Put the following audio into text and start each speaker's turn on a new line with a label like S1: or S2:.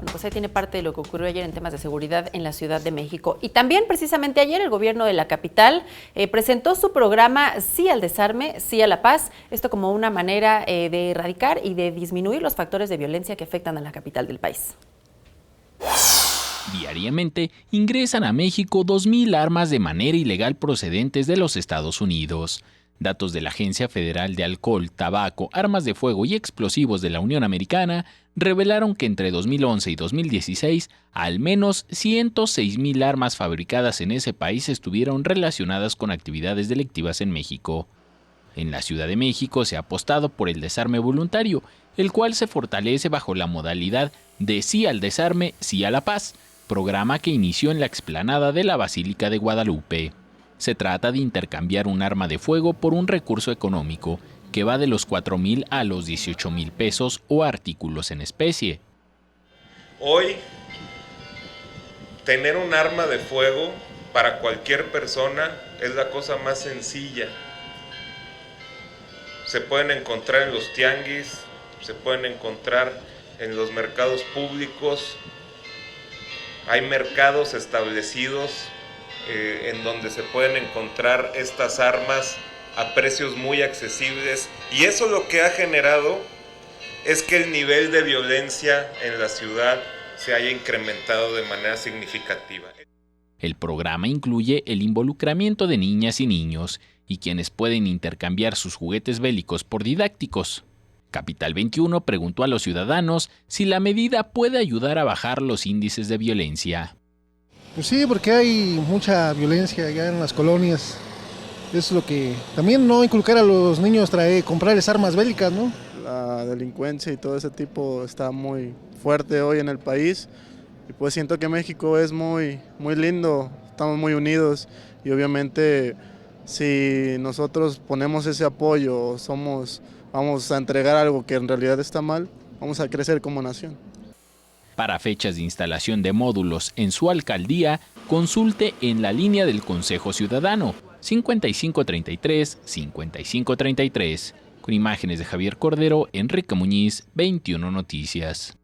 S1: Bueno, pues ahí tiene parte de lo que ocurrió ayer en temas de seguridad en la Ciudad de México. Y también precisamente ayer el gobierno de la capital presentó su programa Sí al Desarme, Sí a la Paz, esto como una manera de erradicar y de disminuir los factores de violencia que afectan a la capital del país.
S2: Diariamente ingresan a México 2,000 armas de manera ilegal procedentes de los Estados Unidos. Datos de la Agencia Federal de Alcohol, Tabaco, Armas de Fuego y Explosivos de la Unión Americana revelaron que entre 2011 y 2016, al menos 106,000 armas fabricadas en ese país estuvieron relacionadas con actividades delictivas en México. En la Ciudad de México se ha apostado por el desarme voluntario, el cual se fortalece bajo la modalidad de Sí al Desarme, Sí a la Paz, programa que inició en la explanada de la Basílica de Guadalupe. Se trata de intercambiar un arma de fuego por un recurso económico que va de los 4,000 a los 18,000 pesos o artículos en especie.
S3: Hoy, tener un arma de fuego para cualquier persona es la cosa más sencilla. Se pueden encontrar en los tianguis, se pueden encontrar en los mercados públicos. Hay mercados establecidos en donde se pueden encontrar estas armas a precios muy accesibles, y eso lo que ha generado es que el nivel de violencia en la ciudad se haya incrementado de manera significativa.
S2: El programa incluye el involucramiento de niñas y niños y quienes pueden intercambiar sus juguetes bélicos por didácticos. Capital 21 preguntó a los ciudadanos si la medida puede ayudar a bajar los índices de violencia.
S4: Pues sí, porque hay mucha violencia allá en las colonias. Es lo que también no inculcar a los niños comprarles armas bélicas, ¿no?
S5: La delincuencia y todo ese tipo está muy fuerte hoy en el país, y pues siento que México es muy lindo, estamos muy unidos, y obviamente si nosotros ponemos ese apoyo, vamos a entregar algo que en realidad está mal, vamos a crecer como nación.
S2: Para fechas de instalación de módulos en su alcaldía, consulte en la línea del Consejo Ciudadano 5533-5533. Con imágenes de Javier Cordero, Enrique Muñiz, 21 Noticias.